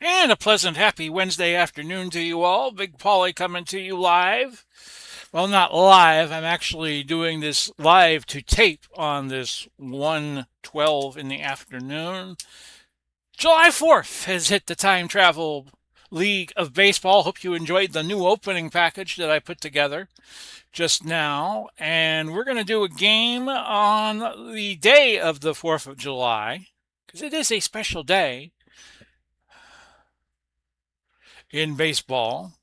And a pleasant, happy Wednesday afternoon to you all. Big Polly coming to you live. Well, not live. I'm actually doing this live to tape on this 1:12 in the afternoon. July 4th has hit the Time Travel League of Baseball. Hope you enjoyed the new opening package that I put together just now. And we're going to do a game on the day of the 4th of July, because it is a special day in baseball.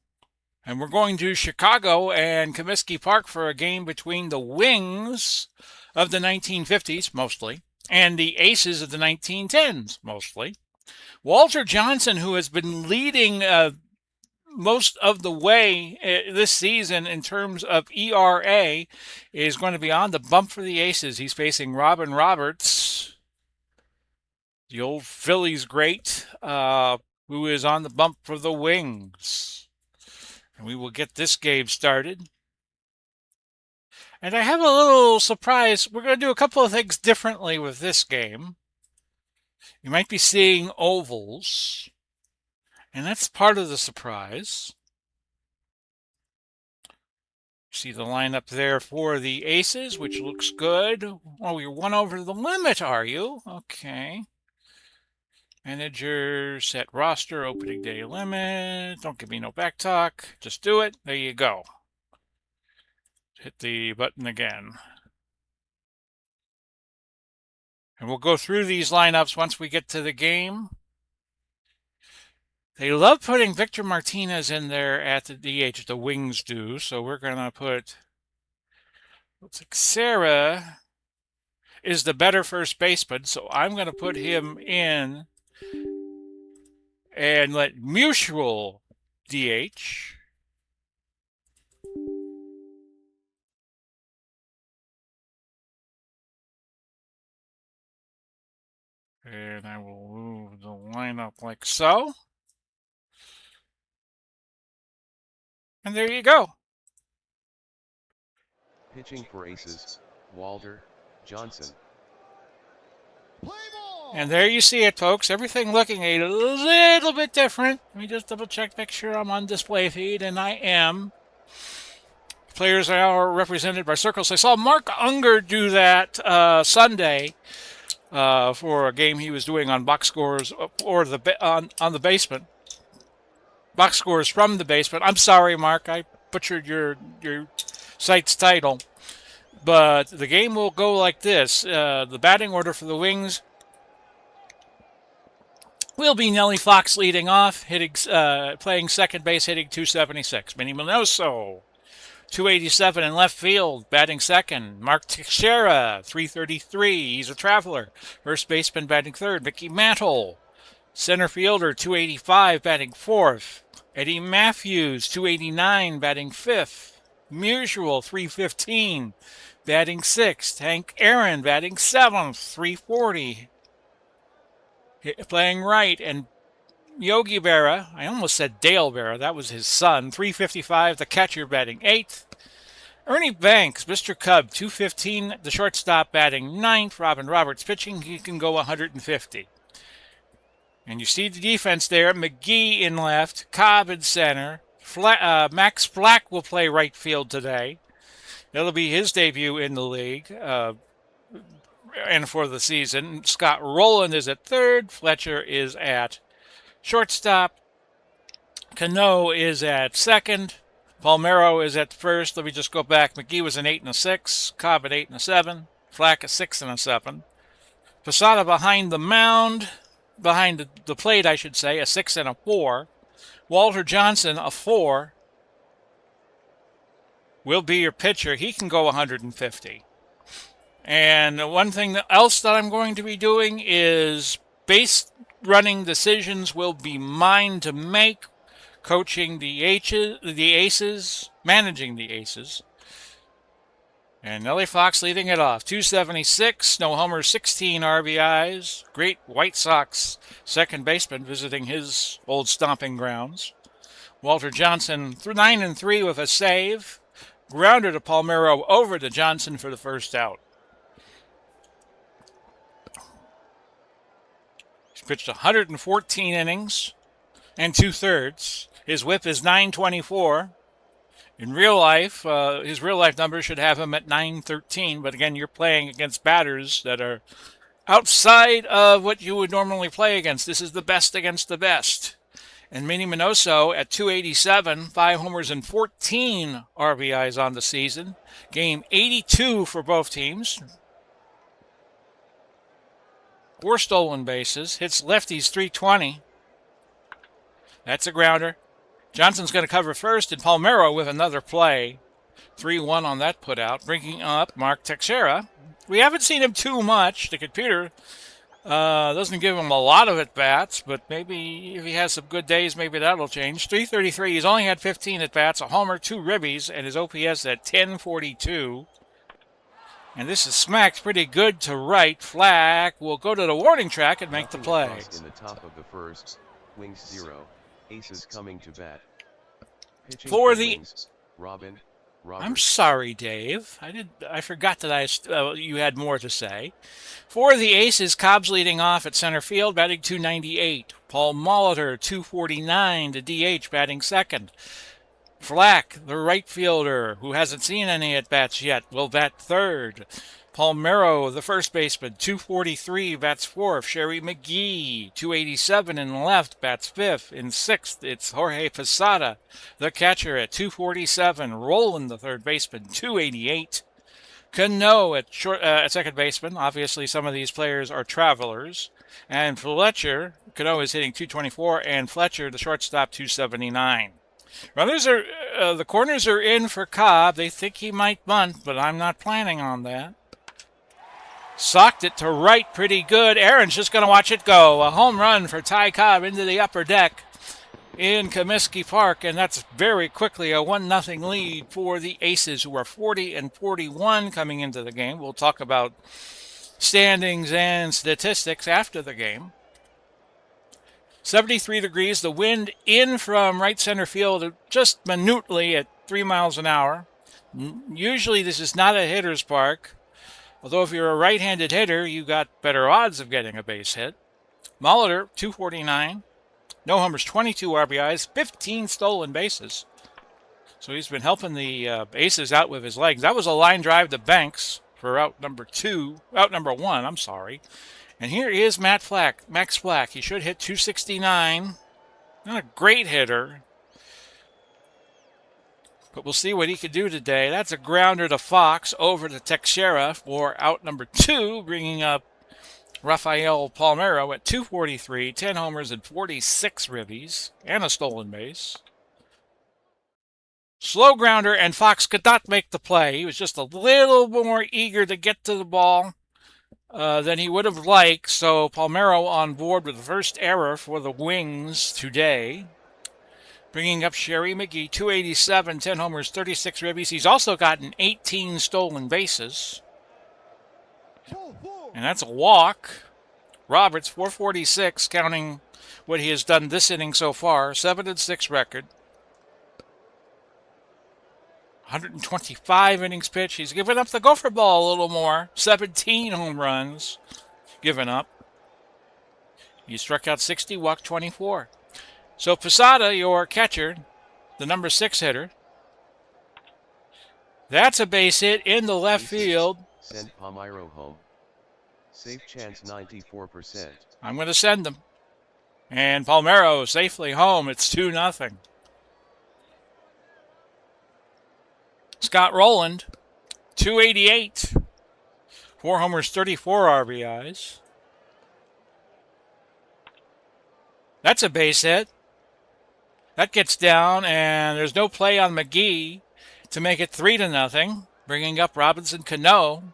And we're going to Chicago and Comiskey Park for a game between the Wings of the 1950s, mostly, and the Aces of the 1910s, mostly. Walter Johnson, who has been leading most of the way this season in terms of ERA, is going to be on the bump for the Aces. He's facing Robin Roberts, the old Phillies great, who is on the bump for the Wings. And we will get this game started. And I have a little surprise. We're going to do a couple of things differently with this game. You might be seeing ovals, and that's part of the surprise. See the lineup there for the Aces, which looks good. Oh, you're one over the limit, are you? Okay. Manager, set roster, opening day limit. Don't give me no back talk. Just do it. There you go. Hit the button again. And we'll go through these lineups once we get to the game. They love putting Victor Martinez in there at the DH, the Wings do. So we're going to put, looks like Sarah is the better first baseman. So I'm going to put him in and let Mutual DH. And I will move the lineup like so. And there you go. Pitching for Aces, Walter Johnson. And there you see it, folks. Everything looking a little bit different. Let me just double check, make sure I'm on display feed, and I am. Players are represented by circles. I saw Mark Unger do that Sunday for a game he was doing on box scores or on the basement. Box scores from the basement. I'm sorry, Mark. I butchered your site's title. But the game will go like this. The batting order for the Wings will be Nellie Fox leading off, playing second base, hitting 276. Minnie Minoso, 287 in left field, batting second. Mark Teixeira, 333. He's a traveler. First baseman batting third. Mickey Mantle, center fielder, 285, batting fourth. Eddie Matthews, 289, batting fifth. Musial, 315, batting sixth. Hank Aaron, batting seventh, 340. Playing right, and Yogi Berra, I almost said Dale Berra, that was his son, 355, the catcher batting eighth. Ernie Banks, Mr. Cub, 215, the shortstop batting ninth. Robin Roberts pitching, he can go 150. And you see the defense there, McGee in left, Cobb in center. Max Flack will play right field today. It'll be his debut in the league. And for the season, Scott Rowland is at third. Fletcher is at shortstop. Cano is at second. Palmero is at first. Let me just go back. McGee was an 8 and a 6. Cobb at 8 and a 7. Flack a 6 and a 7. Posada behind the mound, behind the plate, I should say, a 6 and a 4. Walter Johnson, a 4, will be your pitcher. He can go 150. And one thing else that I'm going to be doing is base running decisions will be mine to make, coaching the Aces, managing the Aces. And Nellie Fox leading it off. 276, no homers, 16 RBIs. Great White Sox second baseman visiting his old stomping grounds. Walter Johnson, 9 and 3 with a save. Grounded to Palmero over to Johnson for the first out. He's pitched 114 innings, and 2/3. His whip is 924. In real life, his real life number should have him at 913, but again, you're playing against batters that are outside of what you would normally play against. This is the best against the best. And Minnie Minoso at 287, 5 homers and 14 RBIs on the season. Game 82 for both teams. 4 stolen bases. Hits lefties 320. That's a grounder. Johnson's going to cover first, and Palmeiro with another play. 3-1 on that putout, bringing up Mark Teixeira. We haven't seen him too much. The computer doesn't give him a lot of at-bats, but maybe if he has some good days, maybe that'll change. 333, he's only had 15 at-bats, a homer, 2 ribbies, and his OPS at 1042. And this is smacked pretty good to right. Flack will go to the warning track and make the play. In the top of the first, Wings 0, Aces coming to bat. Pitching For the Wings, Robin. I'm sorry, Dave. I forgot that you had more to say. For the Aces, Cobb's leading off at center field, batting 298. Paul Molitor, 249, the DH, batting second. Flack, the right fielder, who hasn't seen any at-bats yet, will bat third. Palmeiro, the first baseman, 243, bats fourth. Sherry McGee, 287 in left, bats fifth. In sixth, it's Jorge Posada, the catcher, at 247. Roland, the third baseman, 288. Cano at second baseman. Obviously, some of these players are travelers. And Fletcher, Cano is hitting 224, and Fletcher, the shortstop, 279. Runners are the corners are in for Cobb. They think he might bunt, but I'm not planning on that. Socked it to right pretty good. Aaron's just going to watch it go. A home run for Ty Cobb into the upper deck in Comiskey Park, and that's very quickly a 1-0 lead for the Aces, who are 40 and 41 coming into the game. We'll talk about standings and statistics after the game. 73 degrees, the wind in from right center field just minutely at 3 miles an hour. Usually this is not a hitter's park, although if you're a right-handed hitter, you got better odds of getting a base hit. Molitor, 249, no homers, 22 RBIs, 15 stolen bases. So he's been helping the Aces out with his legs. That was a line drive to Banks for out number 1, I'm sorry. And here is Max Flack. He should hit 269. Not a great hitter, but we'll see what he can do today. That's a grounder to Fox over to Teixeira for out number 2, bringing up Rafael Palmeiro at 243, 10 homers and 46 ribbies, and a stolen base. Slow grounder, and Fox could not make the play. He was just a little more eager to get to the ball than he would have liked, so Palmeiro on board with the first error for the Wings today. Bringing up Sherry McGee, 287, 10 homers, 36 ribbies. He's also gotten 18 stolen bases. And that's a walk. Roberts, 446, counting what he has done this inning so far. 7-6 record. 125 innings pitched. He's given up the gopher ball a little more. 17 home runs given up. He struck out 60, walked 24. So Posada, your catcher, the number 6 hitter. That's a base hit in the left field. Send Palmeiro home. Safe chance 94%. I'm going to send him. And Palmeiro safely home. It's 2-0. Scott Rowland, 288. 4 homers, 34 RBIs. That's a base hit. That gets down, and there's no play on McGee to make it 3-0, bringing up Robinson Cano,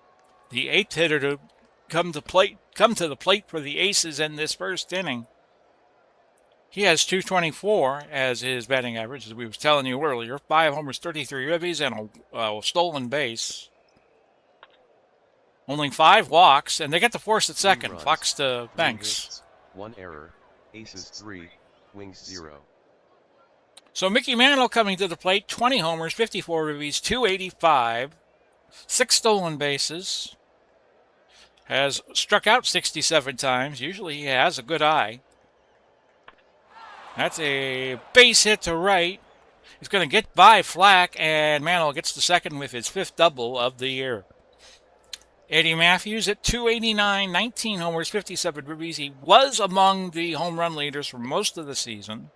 the 8th hitter to come to the plate for the Aces in this first inning. He has 224 as his batting average, as we was telling you earlier. 5 homers, 33 ribbies, and a stolen base. Only 5 walks, and they get the force at second. Fox to Banks. 1 error. Aces 3, Wings 0. So Mickey Mantle coming to the plate. 20 homers, 54 ribbies, 285. 6 stolen bases. Has struck out 67 times. Usually he has a good eye. That's a base hit to right. He's going to get by Flack, and Mantle gets the second with his 5th double of the year. Eddie Matthews at 289, 19 homers, 57 ribbies. He was among the home run leaders for most of the season.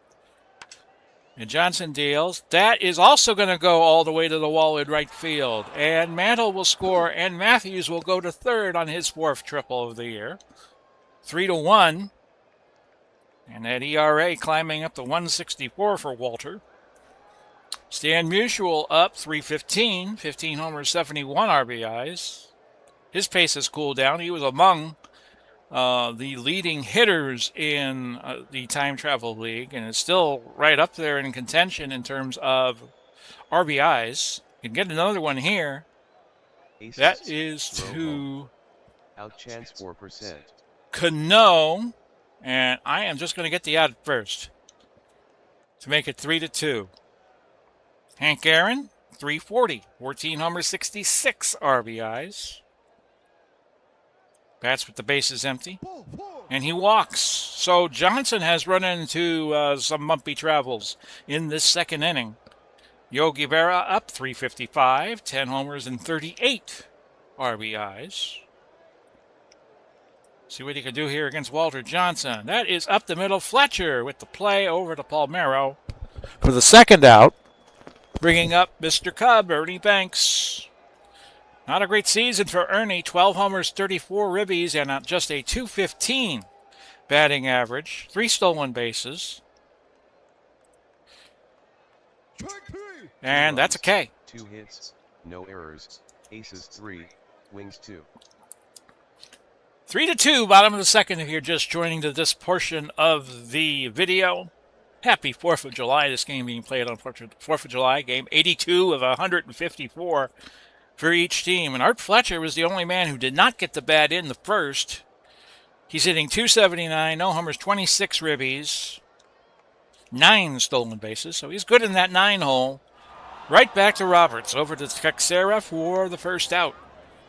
And Johnson deals. That is also going to go all the way to the wall in right field. And Mantle will score, and Matthews will go to third on his 4th triple of the year. 3-1. And that ERA climbing up to 164 for Walter. Stan Musial up 315, 15 homers, 71 RBIs. His pace has cooled down. He was among the leading hitters in the Time Travel League and is still right up there in contention in terms of RBIs. You can get another one here. Aces, that is to out chance 4%. Cano, and I am just going to get the out first to make it 3-2. Hank Aaron, 340, 14 homers, 66 RBIs. Bats with the bases empty. And he walks. So Johnson has run into some bumpy travels in this second inning. Yogi Berra up 355, 10 homers and 38 RBIs. See what he can do here against Walter Johnson. That is up the middle. Fletcher with the play over to Palmeiro for the second out. Bringing up Mr. Cub, Ernie Banks. Not a great season for Ernie. 12 homers, 34 ribbies, and just a .215 batting average. 3 stolen bases. And that's a K. 2 hits, no errors. Aces 3, wings 2. 3-2, bottom of the second if you're just joining to this portion of the video. Happy 4th of July. This game being played on 4th of July. Game 82 of 154 for each team. And Art Fletcher was the only man who did not get the bat in the first. He's hitting .279, no homers, 26 ribbies, 9 stolen bases. So he's good in that 9 hole. Right back to Roberts. Over to Texera for the first out.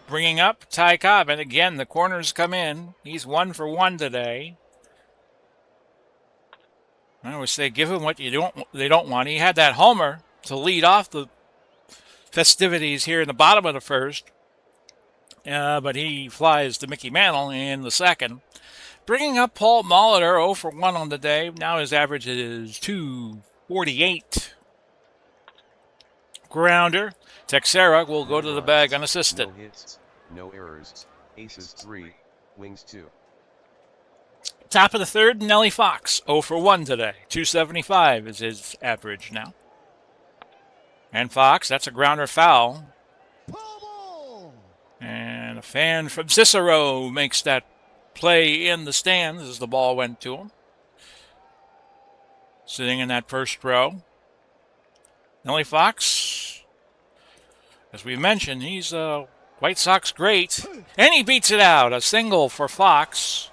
Bringing up Ty Cobb. And again, the corners come in. He's 1 for 1 today. I always say, give him what they don't want. He had that homer to lead off the festivities here in the bottom of the first. But he flies to Mickey Mantle in the second. Bringing up Paul Molitor, 0 for 1 on the day. Now his average is .248. Grounder. Texera will go to the bag unassisted. No hits, no errors. Aces 3, wings 2. Top of the third, Nellie Fox, 0 for 1 today. .275 is his average now. And Fox, that's a grounder foul. And a fan from Cicero makes that play in the stands as the ball went to him. Sitting in that first row. Nellie Fox, as we mentioned, he's a White Sox great. And he beats it out. A single for Fox.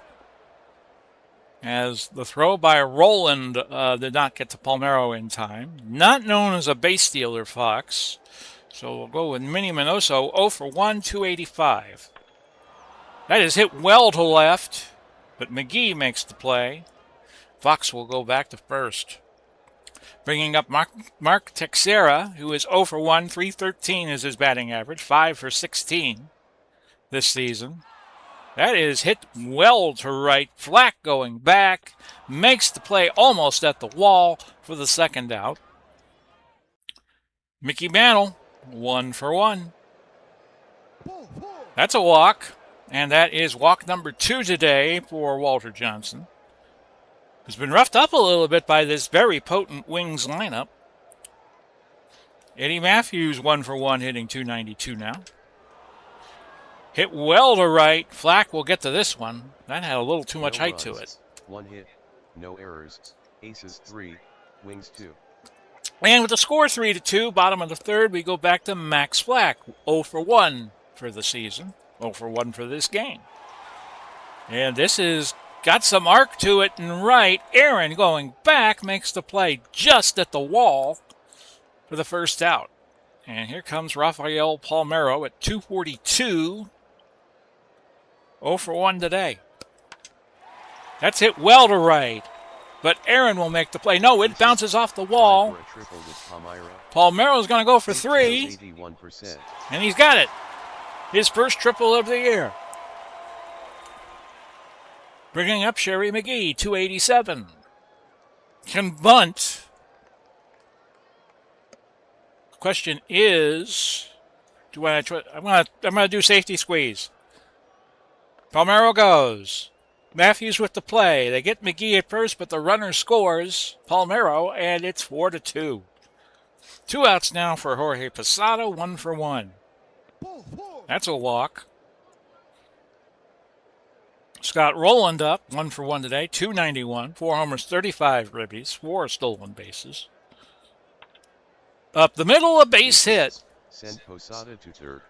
As the throw by Roland did not get to Palmeiro in time. Not known as a base stealer, Fox. So we'll go with Minnie Minoso, 0 for 1, .285. That is hit well to left, but McGee makes the play. Fox will go back to first. Bringing up Mark Texera, who is 0 for 1, .313 is his batting average, 5 for 16 this season. That is hit well to right. Flack going back. Makes the play almost at the wall for the second out. Mickey Mantle, 1 for 1. That's a walk. And that is walk number 2 today for Walter Johnson. Who's been roughed up a little bit by this very potent Wings lineup. Eddie Matthews, 1 for 1, hitting .292 now. Hit well to right. Flack will get to this one. That had a little too much height to it. 1 hit, no errors. Aces 3, wings 2. And with the score 3-2, bottom of the third, we go back to Max Flack. 0 for 1 for the season. 0 for 1 for this game. And this has got some arc to it and right. Aaron going back makes the play just at the wall for the first out. And here comes Rafael Palmeiro at .242. 0 for 1 today. That's hit well to right. But Aaron will make the play. No, it bounces off the wall. For a triple with Palmeiro's going to go for Safe three. chance 81%. And he's got it. His first triple of the year. Bringing up Sherry McGee, 287. Can bunt. Question is, do I try? I'm gonna do safety squeeze. Palmeiro goes. Matthews with the play. They get McGee at first, but the runner scores. Palmeiro, and it's 4-2. 2 outs now for Jorge Posada, 1 for 1. That's a walk. Scott Rowland up, 1 for 1 today, 291, 4 homers, 35 ribbies, 4 stolen bases. Up the middle, a base hit. Send Posada to third.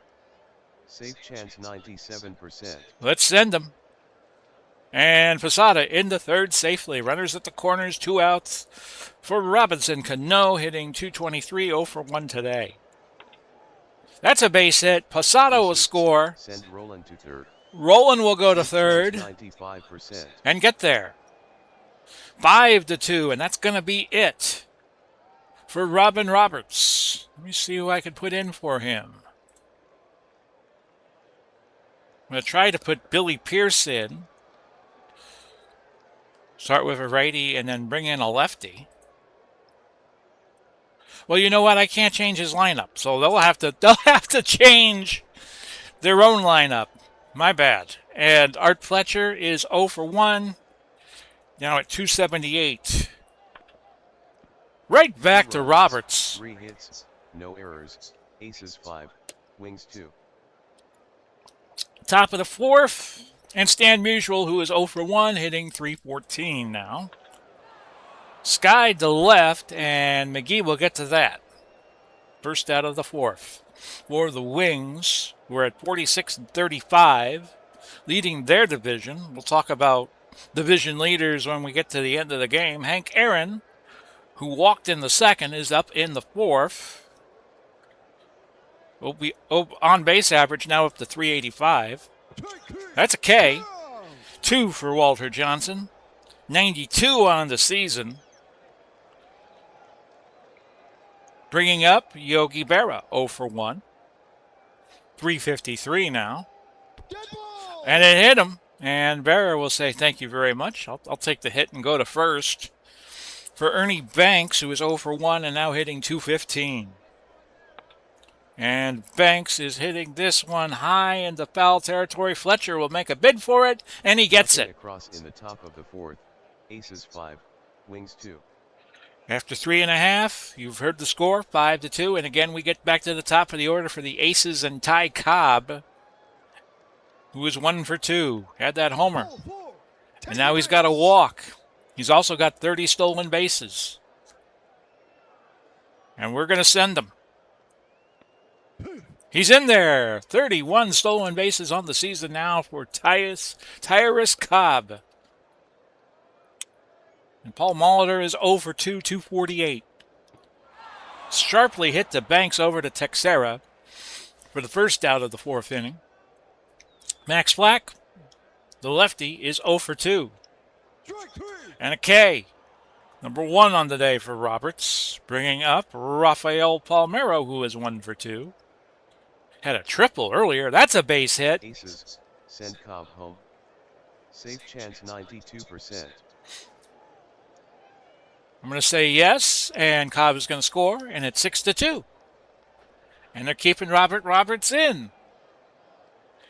Safe chance 97%. Let's send him. And Posada into third safely. Runners at the corners, 2 outs for Robinson Cano, hitting 223, 0 for 1 today. That's a base hit. Posada will score. Send Roland to third. Roland will go to third 95%. and get there. 5-2, and that's going to be it for Robin Roberts. Let me see who I could put in for him. I'm going to try to put Billy Pierce in. Start with a righty and then bring in a lefty. Well, you know what? I can't change his lineup, so they'll have to change their own lineup. My bad. And Art Fletcher is 0 for 1, now at 278. Right back to Roberts. 3 hits, no errors, aces 5, wings 2. Top of the 4th, and Stan Musial, who is 0 for 1, hitting 314 now. Sky to left, and McGee will get to that. First out of the 4th. For the Wings, we're at 46-35, leading their division. We'll talk about division leaders when we get to the end of the game. Hank Aaron, who walked in the 2nd, is up in the 4th. Will be on base average now up to 385. That's a K. 2 for Walter Johnson. 92 on the season. Bringing up Yogi Berra, 0 for 1. 353 now. And it hit him. And Berra will say, thank you very much. I'll take the hit and go to first. For Ernie Banks, who is 0 for 1 and now hitting 215. And Banks is hitting this one high into foul territory. Fletcher will make a bid for it, and he gets it. Across in the top of the 4th, aces 5, wings 2. After 3.5, you've heard the score, 5-2. And again, we get back to the top of the order for the Aces and Ty Cobb, who is 1 for 2. Had that homer. And now he's got a walk. He's also got 30 stolen bases. And we're going to send him. He's in there. 31 stolen bases on the season now for Tyrus Cobb. And Paul Molitor is 0 for 2, 248. Sharply hit the Banks over to Texera for the first out of the 4th inning. Max Flack, the lefty, is 0 for 2. And a K. Number 1 on the day for Roberts. Bringing up Rafael Palmeiro, who is 1 for 2. Had a triple earlier. That's a base hit. Aces, send Cobb home. Safe chance 92%. I'm going to say yes, and Cobb is going to score, and it's 6-2. And they're keeping Robert Roberts in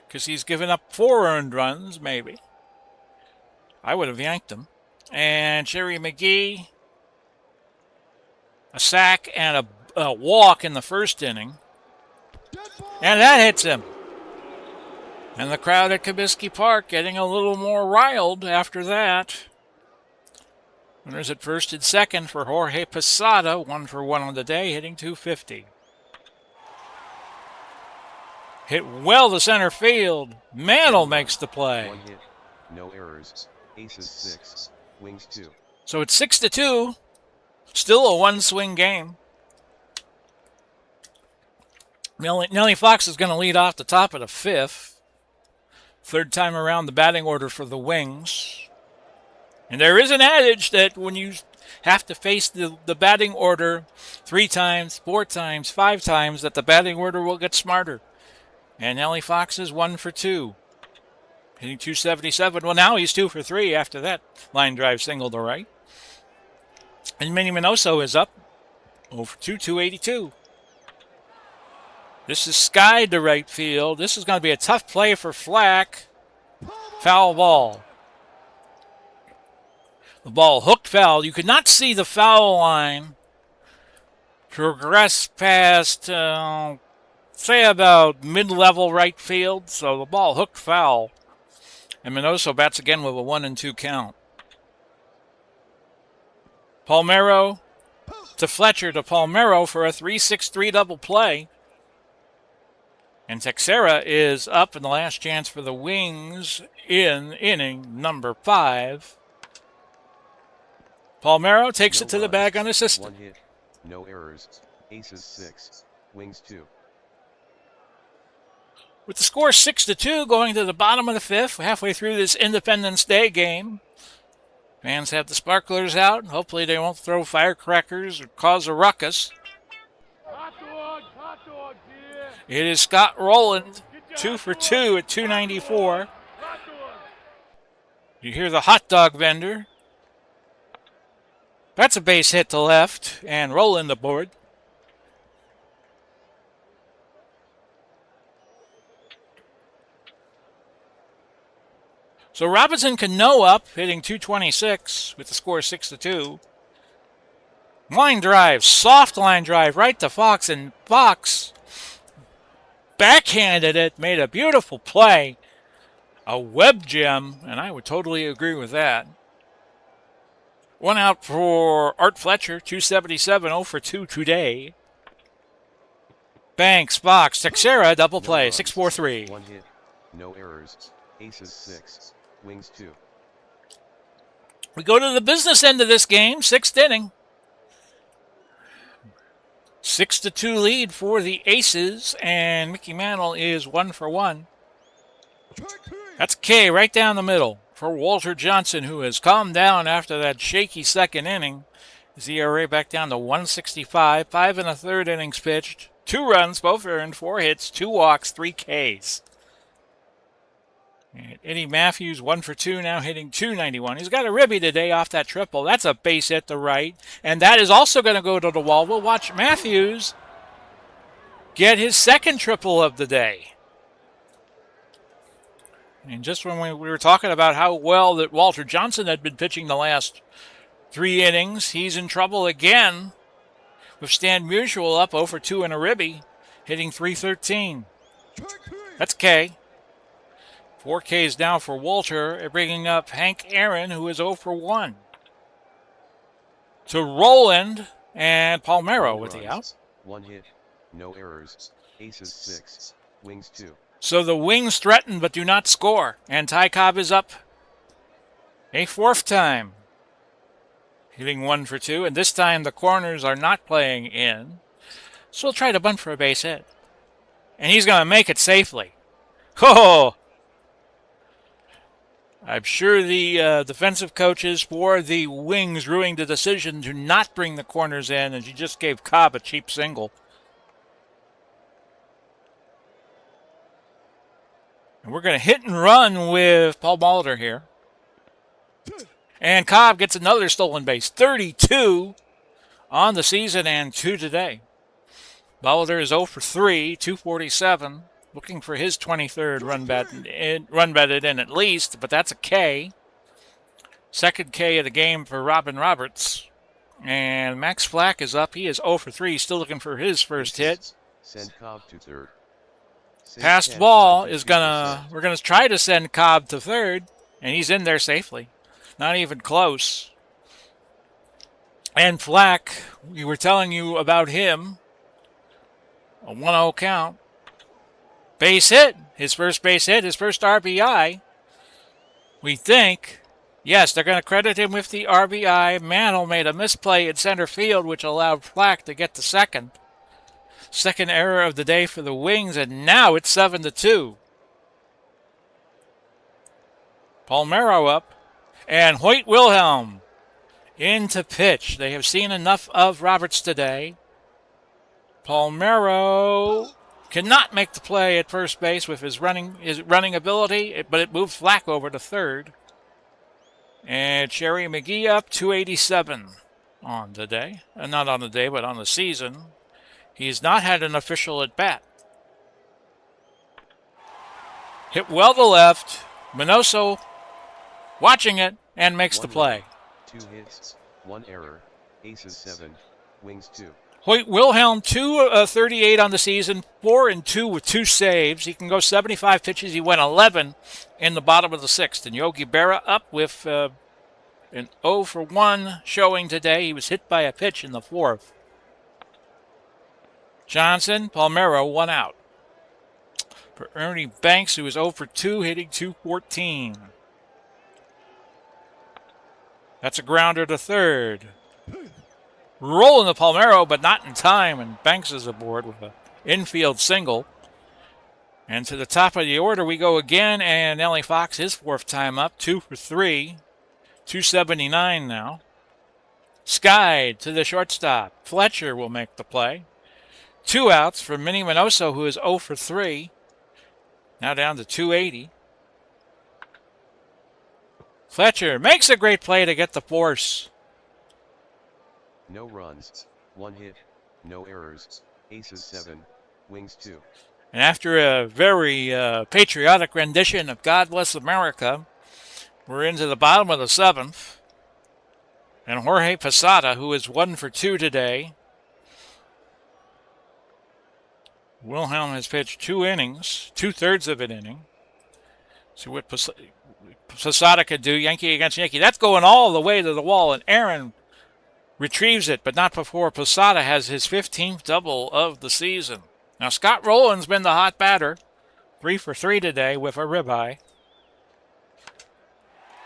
because he's given up 4 earned runs, maybe. I would have yanked him. And Sherry McGee, a sack and a walk in the 1st inning. And that hits him. And the crowd at Comiskey Park getting a little more riled after that. Runners at 1st and 2nd for Jorge Posada, 1 for 1 on the day, hitting 250. Hit well to center field. Mantle makes the play. 1 hit, no errors, aces 6, wings 2. So it's 6-2. Still a 1-swing game. Nellie Fox is going to lead off the top of the 5th. 3rd time around the batting order for the Wings. And there is an adage that when you have to face the batting order 3 times, 4 times, 5 times, that the batting order will get smarter. And Nellie Fox is 1 for 2. Hitting 277. Well, now he's 2 for 3 after that line drive single to right. And Minnie Minoso is up 0 for 2, 282. This is skied to right field. This is going to be a tough play for Flack. Foul ball. The ball hooked foul. You could not see the foul line progress past, say, about mid-level right field. So the ball hooked foul. And Minoso bats again with a 1-2 count. Palmeiro to Fletcher to Palmeiro for a 3-6-3 double play. And Teixeira is up in the last chance for the Wings in inning number 5. Palmeiro takes it to the bag unassisted. 1 hit, no errors, aces 6, Wings 2. With the score 6-2 going to the bottom of the 5th, halfway through this Independence Day game. Fans have the sparklers out. Hopefully they won't throw firecrackers or cause a ruckus. It is Scott Rowland, 2 for 2 at 294. You hear the hot dog vendor. That's a base hit to left, and Rowland aboard. So Robinson Cano up, hitting 226 with the score 6-2. Line drive, soft line drive right to Fox, and Fox backhanded it, made a beautiful play. A web gem, and I would totally agree with that. 1 out for Art Fletcher, 277, 0 for 2 today. Banks, Fox, Teixeira, double play, 6-4-3. 1 hit, no errors, aces 6, Wings 2. We go to the business end of this game, 6th inning. 6-2 lead for the Aces, and Mickey Mantle is 1 for 1. That's K right down the middle for Walter Johnson, who has calmed down after that shaky second inning. His ERA back down to 165, 5 1/3 innings pitched, 2 runs, both earned, 4 hits, 2 walks, 3 Ks. And Eddie Matthews, 1 for 2, now hitting 291. He's got a ribby today off that triple. That's a base hit to right. And that is also going to go to the wall. We'll watch Matthews get his second triple of the day. And just when we were talking about how well that Walter Johnson had been pitching the last 3 innings, he's in trouble again with Stan Musial up 0 for 2 in a ribby, hitting 313. That's K. 4 Ks now for Walter, bringing up Hank Aaron, who is 0 for 1. To Rowland and Palmeiro with the out. 1 hit, no errors, aces 6, Wings 2. So the Wings threaten but do not score. And Ty Cobb is up a 4th time, hitting 1 for 2. And this time the corners are not playing in. So we'll try to bunt for a base hit. And he's going to make it safely. Oh! I'm sure the defensive coaches for the Wings ruining the decision to not bring the corners in, and she just gave Cobb a cheap single. And we're going to hit and run with Paul Molitor here. And Cobb gets another stolen base. 32 on the season and 2 today. Molitor is 0 for 3, 247. Looking for his 23rd run batted in at least, but that's a K. Second K of the game for Robin Roberts. And Max Flack is up. He is 0 for 3, still looking for his first hit. Send Cobb to third. Passed ball is we're gonna try to send Cobb to third, and he's in there safely. Not even close. And Flack, we were telling you about him. A 1-0 count. Base hit, his first base hit, his first RBI. We think, yes, they're going to credit him with the RBI. Mantle made a misplay in center field, which allowed Flack to get the second. Second error of the day for the Wings, and now it's 7-2. Palmeiro up. And Hoyt Wilhelm into pitch. They have seen enough of Roberts today. Palmeiro cannot make the play at first base with his running ability, but it moved Flack over to third. And Cherry McGee up 287 on the day. Not on the day, but on the season. He's not had an official at bat. Hit well to left. Minoso watching it and makes the play. 2 hits, 1 error, aces 7, wings 2. Hoyt Wilhelm 238 on the season, 4-2 with 2 saves. He can go 75 pitches. He went 11 in the bottom of the 6th. And Yogi Berra up with an 0 for 1 showing today. He was hit by a pitch in the 4th. Johnson, Palmeiro, 1 out. For Ernie Banks, who was 0 for 2, hitting .214. That's a grounder to third. Rolling the Palmeiro, but not in time, and Banks is aboard with an infield single. And to the top of the order we go again, and Nellie Fox, his 4th time up, 2 for 3, 279 now. Skide to the shortstop. Fletcher will make the play. 2 outs for Minnie Minoso, who is 0 for 3, now down to 280. Fletcher makes a great play to get the force. No runs, 1 hit, no errors, aces 7, wings 2. And after a very patriotic rendition of God Bless America, we're into the bottom of the 7th. And Jorge Posada, who is 1 for 2 today. Wilhelm has pitched 2 innings, 2/3 of an inning. See what Posada could do, Yankee against Yankee. That's going all the way to the wall, and Aaron retrieves it, but not before Posada has his 15th double of the season. Now, Scott Rowland's been the hot batter. 3 for 3 today with a ribeye.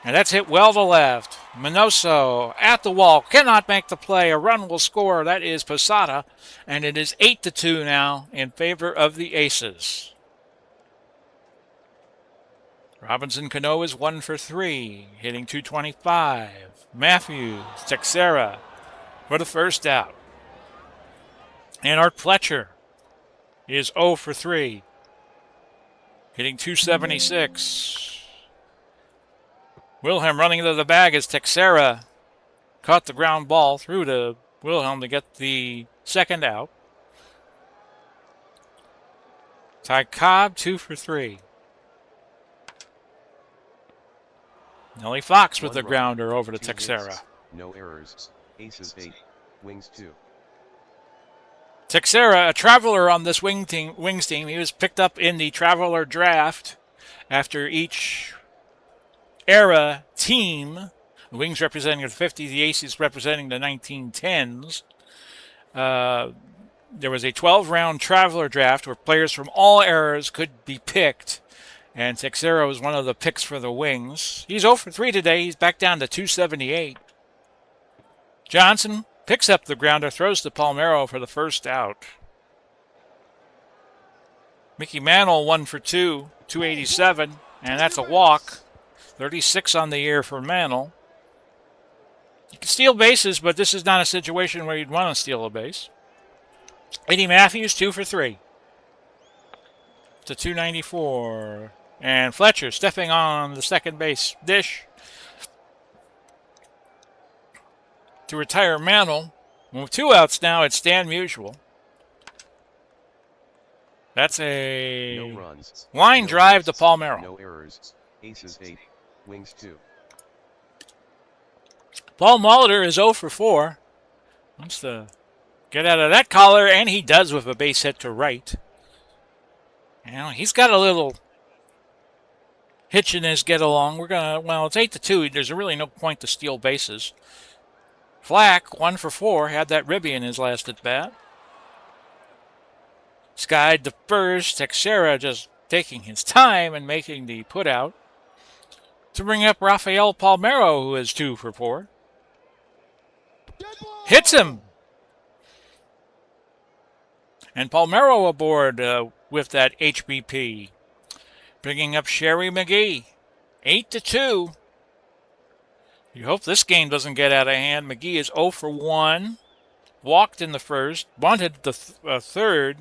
And that's hit well to left. Minoso at the wall, cannot make the play. A run will score. That is Posada, and it is 8-2 now in favor of the Aces. Robinson Cano is 1 for 3, hitting .225. Matthews, Texera for the first out. And Art Fletcher is 0 for 3, hitting .276. Wilhelm running into the bag as Texera caught the ground ball through to Wilhelm to get the second out. Ty Cobb, 2 for 3. Nellie Fox with the grounder over to Texera. No errors, aces 8, wings 2. Texera, a traveler on this wings team. He was picked up in the traveler draft after each era team. The Wings representing the 50s, the Aces representing the 1910s. There was a 12-round traveler draft where players from all eras could be picked, and Texera was one of the picks for the Wings. He's 0 for 3 today. He's back down to 278. Johnson picks up the grounder, throws to Palmeiro for the first out. Mickey Mantle 1 for 2, 287, and that's a walk. 36 on the year for Mantle. You can steal bases, but this is not a situation where you'd want to steal a base. Eddie Matthews, 2 for 3. To 294. And Fletcher stepping on the second base dish to retire Mantle. With 2 outs now, it's Stan Musial. That's a no runs, line no drive hits, to Palmeiro. No errors, aces 8, wings 2. Paul Molitor is 0 for 4. Wants to get out of that collar, and he does with a base hit to right. You know, he's got a little hitch in his get along. It's 8-2. There's really no point to steal bases. Flack, 1 for 4, had that ribby in his last at bat. Skied to first. Texera just taking his time and making the put out to bring up Rafael Palmeiro, who is 2 for 4. Hits him. And Palmeiro aboard with that HBP. Bringing up Sherry McGee. 8-2. You hope this game doesn't get out of hand. McGee is 0 for 1. Walked in the first, bunted the third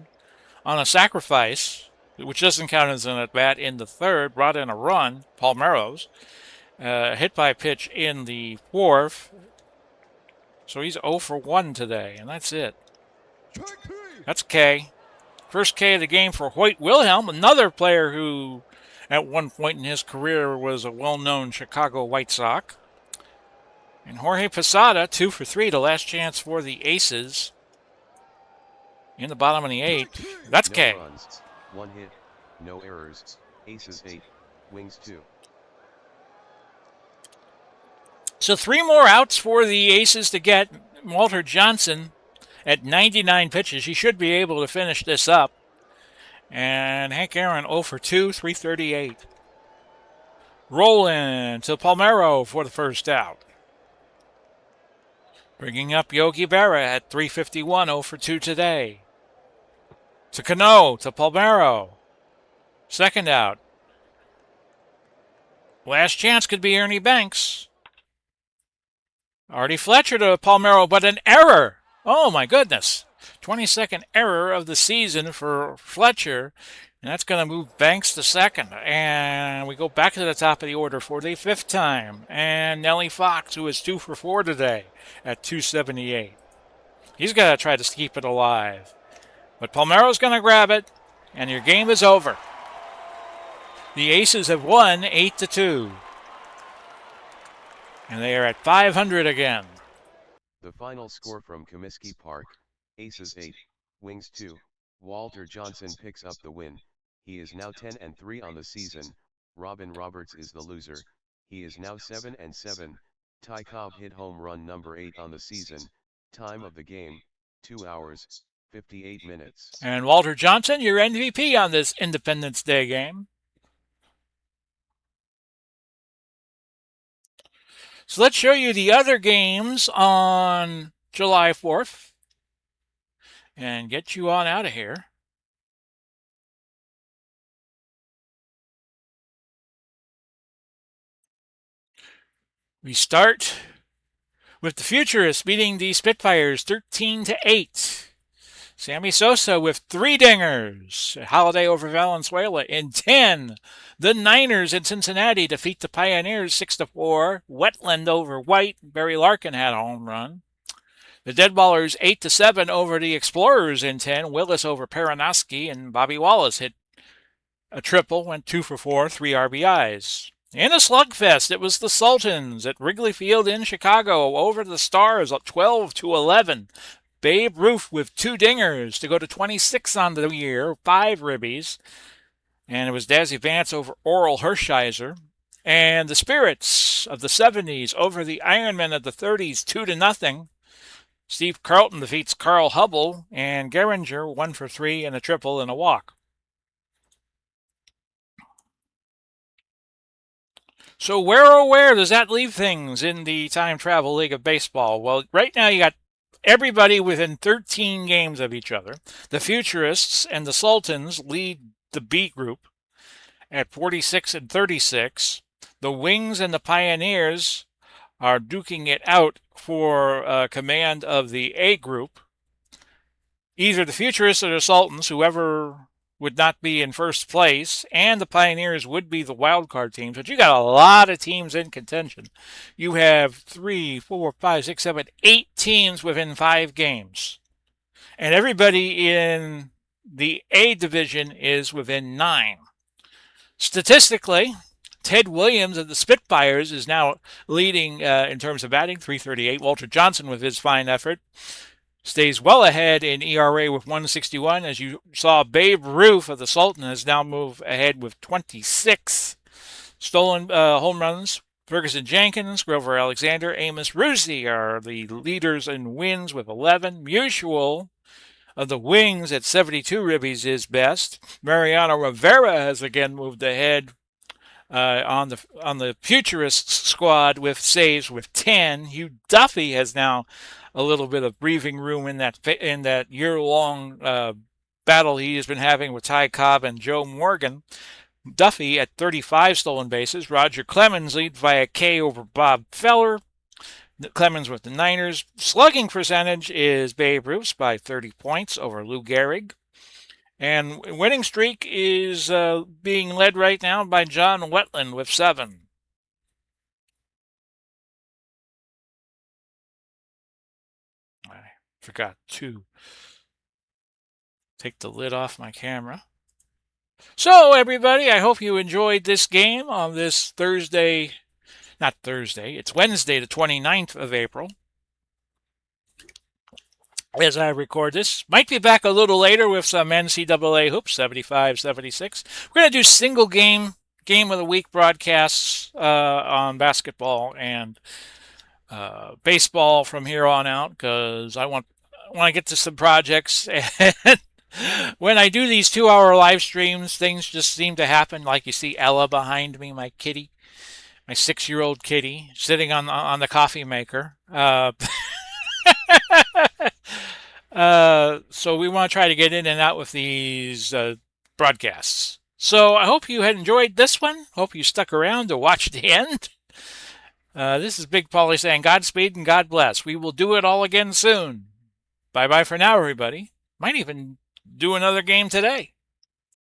on a sacrifice, which doesn't count as an at-bat in the third, brought in a run, Palmeiros, hit by a pitch in the fourth. So he's 0 for 1 today, and that's it. That's K. First K of the game for Hoyt Wilhelm, another player who at one point in his career was a well-known Chicago White Sox. And Jorge Posada, 2 for 3, the last chance for the Aces in the bottom of the eighth. That's No K. runs, 1 hit, no errors, Aces 8, Wings 2. So 3 more outs for the Aces to get. Walter Johnson at 99 pitches. He should be able to finish this up. And Hank Aaron 0 for 2, 338. Rolling to Palmeiro for the first out. Bringing up Yogi Berra at 351, 0 for 2 today. To Cano, to Palmeiro. Second out. Last chance could be Ernie Banks. Artie Fletcher to Palmeiro, but an error. Oh my goodness. 22nd error of the season for Fletcher. And that's going to move Banks to second. And we go back to the top of the order for the 5th time. And Nellie Fox, who is 2 for 4 today at 278. He's got to try to keep it alive. But Palmeiro's going to grab it. And your game is over. The Aces have won 8-2. And they are at 500 again. The final score from Comiskey Park, Aces 8, Wings 2. Walter Johnson picks up the win. He is now 10-3 on the season. Robin Roberts is the loser. He is now 7-7. Ty Cobb hit home run number 8 on the season. Time of the game, 2 hours, 58 minutes. And Walter Johnson, your MVP on this Independence Day game. So let's show you the other games on July 4th and get you on out of here. We start with the Futurists beating the Spitfires 13-8. Sammy Sosa with 3 dingers. Holiday over Valenzuela in 10. The Niners in Cincinnati defeat the Pioneers 6-4. Wetland over White. Barry Larkin had a home run. The Deadballers 8-7 over the Explorers in 10. Willis over Peranoski, and Bobby Wallace hit a triple, went 2 for 4, 3 RBIs. In a slugfest, it was the Sultans at Wrigley Field in Chicago over the Stars up 12-11. Babe Ruth with 2 dingers to go to 26 on the year, 5 ribbies. And it was Dazzy Vance over Oral Hershiser. And the Spirits of the 70s over the Ironmen of the 30s, 2-0. Steve Carlton defeats Carl Hubble, and Geringer 1 for 3 and a triple and a walk. So where does that leave things in the Time Travel League of Baseball? Well, right now you got everybody within 13 games of each other. The Futurists and the Sultans lead the B group at 46-36. The Wings and the Pioneers are duking it out for command of the A group. Either the Futurists or the Sultans, whoever would not be in first place, and the Pioneers would be the wild card teams. But you got a lot of teams in contention. You have 3, 4, 5, 6, 7, 8 teams within 5 games. And everybody in the A division is within 9. Statistically, Ted Williams of the Spitfires is now leading in terms of batting, 338. Walter Johnson, with his fine effort, stays well ahead in ERA with 161. As you saw, Babe Ruth of the Sultan has now moved ahead with 26 stolen home runs. Ferguson Jenkins, Grover Alexander, Amos Rusi are the leaders in wins with 11. Mutual of the Wings at 72 ribbies is best. Mariano Rivera has again moved ahead on the Futurists squad with saves with 10. Hugh Duffy has now a little bit of breathing room in that year-long battle he has been having with Ty Cobb and Joe Morgan. Duffy at 35 stolen bases. Roger Clemens leads by a K over Bob Feller. Clemens with the Niners. Slugging percentage is Babe Ruth's by 30 points over Lou Gehrig. And winning streak is being led right now by John Wetland with 7. I forgot to take the lid off my camera. So, everybody, I hope you enjoyed this game on this Thursday. Not Thursday, it's Wednesday, the 29th of April. As I record this, might be back a little later with some NCAA hoops, 75-76. We're going to do single game of the week broadcasts on basketball and baseball from here on out because I want to get to some projects. And when I do these 2-hour live streams, things just seem to happen. Like you see Ella behind me, my kitty, my 6-year-old kitty, sitting on the coffee maker. So we want to try to get in and out with these broadcasts. So I hope you had enjoyed this one. Hope you stuck around to watch the end. This is Big Paulie saying Godspeed and God bless. We will do it all again soon. Bye-bye for now, everybody. Might even do another game today.